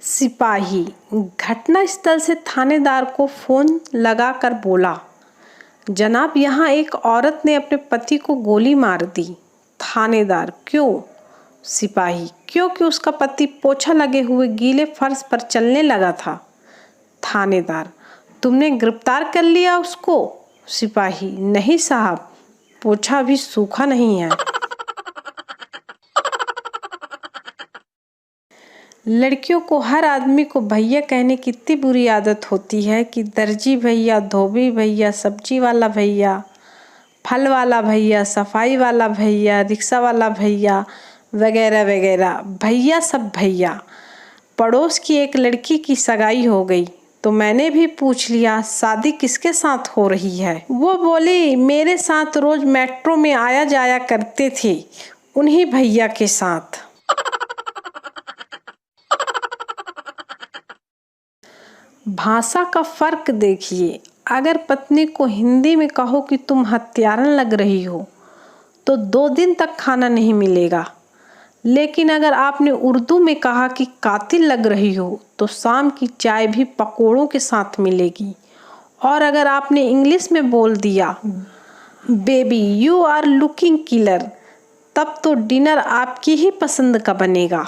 सिपाही घटनास्थल से थानेदार को फोन लगाकर बोला, जनाब यहाँ एक औरत ने अपने पति को गोली मार दी। थानेदार, क्यों? सिपाही, क्योंकि उसका पति पोछा लगे हुए गीले फर्श पर चलने लगा था। थानेदार, तुमने गिरफ्तार कर लिया उसको? सिपाही, नहीं साहब, पोछा अभी सूखा नहीं है। लड़कियों को हर आदमी को भैया कहने की इतनी बुरी आदत होती है कि दर्जी भैया, धोबी भैया, सब्जी वाला भैया, फल वाला भैया, सफाई वाला भैया, रिक्शा वाला भैया वगैरह वगैरह, भैया सब भैया। पड़ोस की एक लड़की की सगाई हो गई तो मैंने भी पूछ लिया, शादी किसके साथ हो रही है? वो बोली, मेरे साथ रोज मेट्रो में आया जाया करते थे, उन्हीं भैया के साथ। भाषा का फर्क देखिए। अगर पत्नी को हिंदी में कहो कि तुम हत्यारन लग रही हो तो 2 दिन तक खाना नहीं मिलेगा, लेकिन अगर आपने उर्दू में कहा कि कातिल लग रही हो तो शाम की चाय भी पकोड़ों के साथ मिलेगी। और अगर आपने इंग्लिश में बोल दिया, baby you are looking killer, तब तो डिनर आपकी ही पसंद का बनेगा।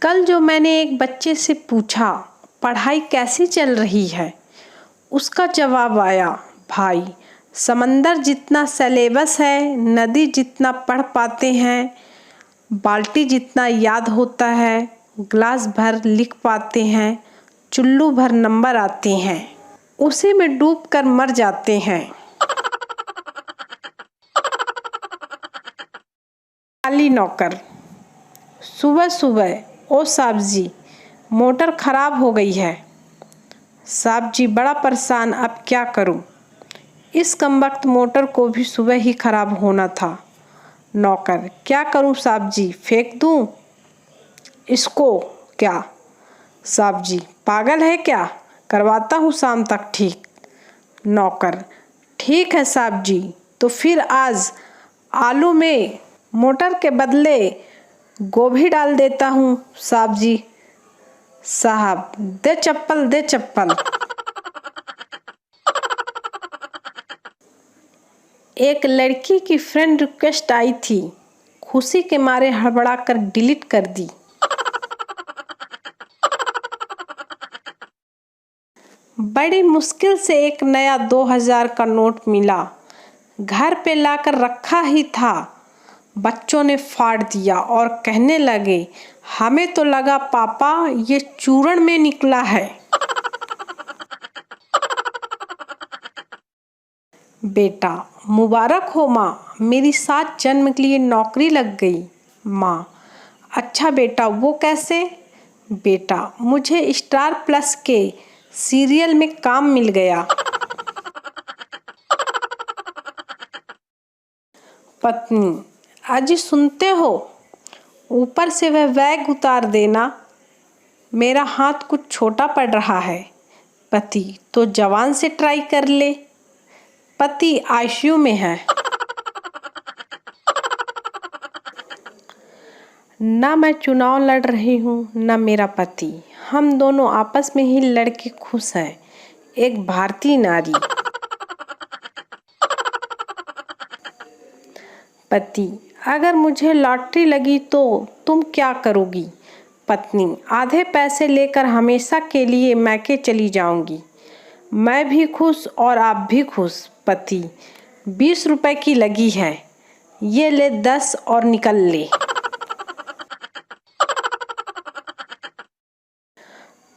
कल जो मैंने एक बच्चे से पूछा, पढ़ाई कैसी चल रही है, उसका जवाब आया, भाई समंदर जितना सिलेबस है, नदी जितना पढ़ पाते हैं, बाल्टी जितना याद होता है, गिलास भर लिख पाते हैं, चुल्लू भर नंबर आते हैं, उसी में डूब कर मर जाते हैं। काली नौकर। सुबह सुबह, ओ साहब जी, मोटर खराब हो गई है। साहब जी बड़ा परेशान, अब क्या करूं? इस कमबख्त मोटर को भी सुबह ही खराब होना था। नौकर, क्या करूं साहब जी, फेंक दूं इसको क्या? साहब जी, पागल है क्या, करवाता हूं शाम तक ठीक। नौकर, ठीक है साहब जी, तो फिर आज आलू में मोटर के बदले गोभी डाल देता हूँ साहब जी। साहब, दे चप्पल, दे चप्पल। एक लड़की की फ्रेंड रिक्वेस्ट आई थी, खुशी के मारे हड़बड़ा कर डिलीट कर दी। बड़ी मुश्किल से एक नया 2000 का नोट मिला, घर पे लाकर रखा ही था, बच्चों ने फाड़ दिया और कहने लगे, हमें तो लगा पापा ये चूरण में निकला है। बेटा, मुबारक हो माँ, मेरी 7 जन्म के लिए नौकरी लग गई। माँ, अच्छा बेटा, वो कैसे? बेटा, मुझे स्टार प्लस के सीरियल में काम मिल गया। पत्नी, अजी सुनते हो, ऊपर से वह बैग उतार देना, मेरा हाथ कुछ छोटा पड़ रहा है। पति, तो जवान से ट्राई कर ले। पति आईसीयू में है। ना मैं चुनाव लड़ रही हूँ, ना मेरा पति, हम दोनों आपस में ही लड़के खुश हैं, एक भारतीय नारी। पति, अगर मुझे लॉटरी लगी तो तुम क्या करोगी? पत्नी, आधे पैसे लेकर हमेशा के लिए मैके चली जाऊंगी, मैं भी खुश और आप भी खुश। पति, 20 रुपए की लगी है, ये ले 10 और निकल ले।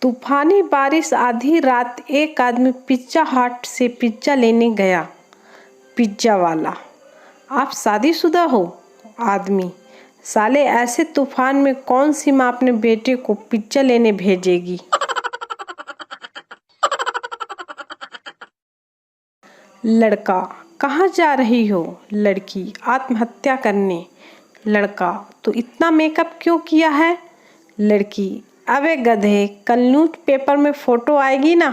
तूफानी बारिश, आधी रात एक आदमी पिज्जा हट से पिज्जा लेने गया। पिज्जा वाला, आप शादीशुदा हो? आदमी, साले ऐसे तूफान में कौन सी माँ अपने बेटे को पिज्जा लेने भेजेगी? लड़का, कहाँ जा रही हो? लड़की, आत्महत्या करने। लड़का, तो इतना मेकअप क्यों किया है? लड़की, अबे गधे, कल न्यूज़ पेपर में फोटो आएगी ना।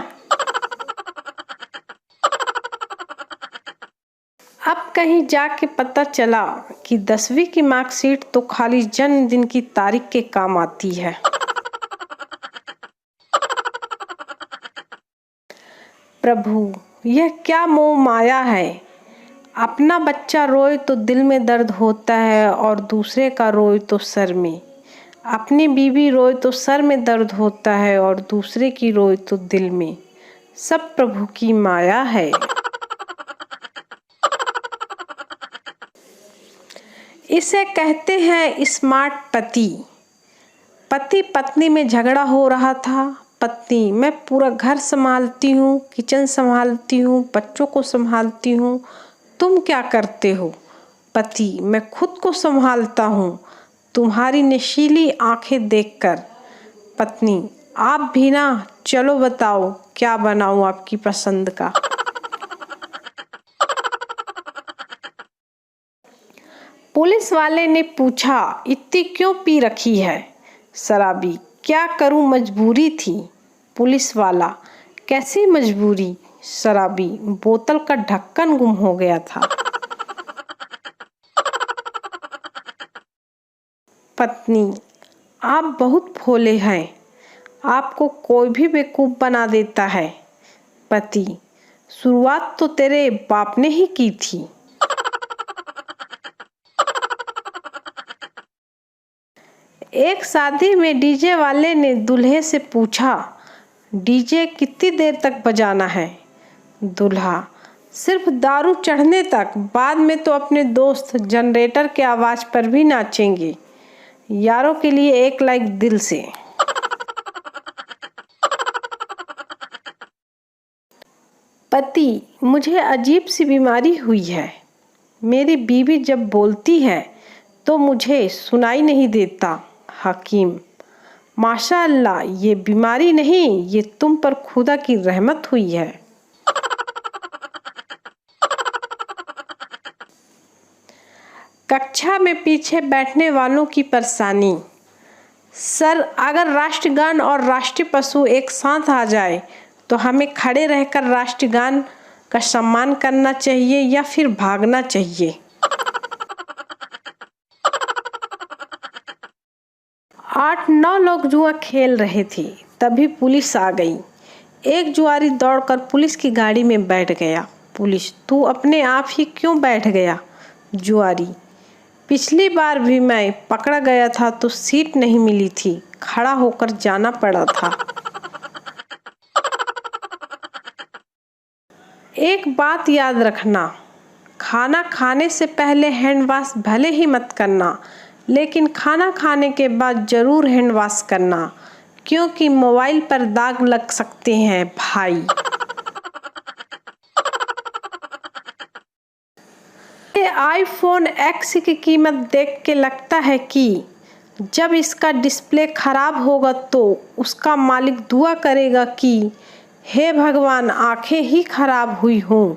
अब कहीं जाके पता चला कि 10वीं की मार्कशीट तो खाली जन्मदिन की तारीख के काम आती है। प्रभु, यह क्या मोह माया है। अपना बच्चा रोए तो दिल में दर्द होता है और दूसरे का रोए तो सर में। अपनी बीवी रोए तो सर में दर्द होता है और दूसरे की रोए तो दिल में। सब प्रभु की माया है। इसे कहते हैं स्मार्ट पति। पति पत्नी में झगड़ा हो रहा था। पत्नी, मैं पूरा घर संभालती हूँ, किचन संभालती हूँ, बच्चों को संभालती हूँ, तुम क्या करते हो? पति, मैं खुद को संभालता हूँ तुम्हारी नशीली आंखें देखकर। पत्नी, आप भी ना, चलो बताओ क्या बनाऊं आपकी पसंद का। पुलिस वाले ने पूछा, इतनी क्यों पी रखी है? शराबी, क्या करूं, मजबूरी थी। पुलिस वाला, कैसी मजबूरी? शराबी, बोतल का ढक्कन गुम हो गया था। पत्नी, आप बहुत भोले हैं, आपको कोई भी बेवकूफ़ बना देता है। पति, शुरुआत तो तेरे बाप ने ही की थी। एक शादी में डीजे वाले ने दूल्हे से पूछा, डीजे कितनी देर तक बजाना है? दूल्हा, सिर्फ दारू चढ़ने तक, बाद में तो अपने दोस्त जनरेटर के आवाज़ पर भी नाचेंगे। यारों के लिए एक लाइक दिल से। पति, मुझे अजीब सी बीमारी हुई है। मेरी बीवी जब बोलती है तो मुझे सुनाई नहीं देता। हकीम, माशाअल्लाह, ये बीमारी नहीं, ये तुम पर खुदा की रहमत हुई है। कक्षा में पीछे बैठने वालों की परेशानी। सर, अगर राष्ट्रगान और राष्ट्रीय पशु एक साथ आ जाए तो हमें खड़े रहकर राष्ट्रगान का सम्मान करना चाहिए या फिर भागना चाहिए? 8-9 लोग जुआ खेल रहे थे, तभी पुलिस आ गई। एक जुआरी दौड़कर पुलिस की गाड़ी में बैठ गया। पुलिस, तू अपने आप ही क्यों बैठ गया? जुआरी, पिछली बार भी मैं पकड़ा गया था तो सीट नहीं मिली थी, खड़ा होकर जाना पड़ा था। एक बात याद रखना, खाना खाने से पहले हैंड वॉश भले ही मत करना, लेकिन खाना खाने के बाद ज़रूर हैंड वॉश करना, क्योंकि मोबाइल पर दाग लग सकते हैं भाई। आईफोन एक्स की कीमत देख के लगता है कि जब इसका डिस्प्ले खराब होगा तो उसका मालिक दुआ करेगा कि हे भगवान, आंखें ही खराब हुई हों।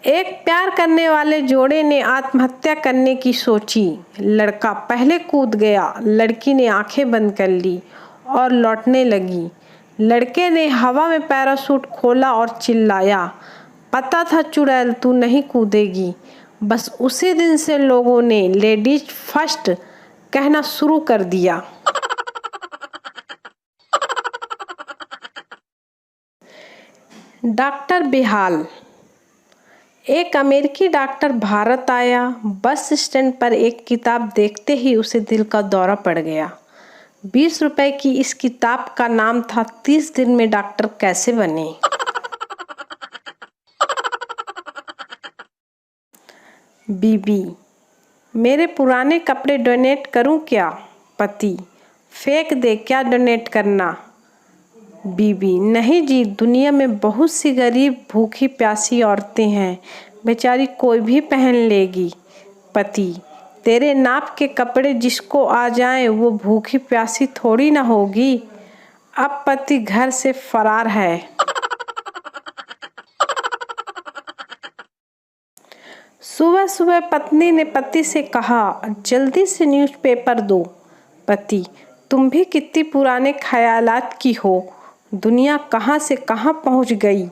एक प्यार करने वाले जोड़े ने आत्महत्या करने की सोची। लड़का पहले कूद गया, लड़की ने आंखें बंद कर ली और लौटने लगी। लड़के ने हवा में पैराशूट खोला और चिल्लाया, पता था चुड़ैल तू नहीं कूदेगी। बस उसी दिन से लोगों ने लेडीज फर्स्ट कहना शुरू कर दिया। डॉक्टर बेहाल। एक अमेरिकी डॉक्टर भारत आया। बस स्टैंड पर एक किताब देखते ही उसे दिल का दौरा पड़ गया। 20 रुपए की इस किताब का नाम था 30 दिन में डॉक्टर कैसे बने। बीबी, मेरे पुराने कपड़े डोनेट करूं क्या? पति, फेंक दे, क्या डोनेट करना। बीबी, नहीं जी, दुनिया में बहुत सी गरीब भूखी प्यासी औरतें हैं, बेचारी कोई भी पहन लेगी। पति, तेरे नाप के कपड़े जिसको आ जाएं वो भूखी प्यासी थोड़ी ना होगी। अब पति घर से फरार है। सुबह सुबह पत्नी ने पति से कहा, जल्दी से न्यूज़पेपर दो। पति, तुम भी कितनी पुराने ख्यालात की हो, दुनिया कहाँ से कहाँ पहुँच गई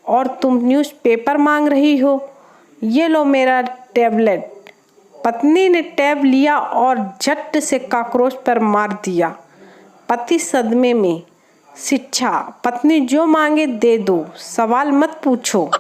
और तुम न्यूज़पेपर मांग रही हो। ये लो मेरा टैबलेट। पत्नी ने टैब लिया और झट से कॉकरोच पर मार दिया। पति सदमे में। शिक्षा, पत्नी जो मांगे दे दो, सवाल मत पूछो।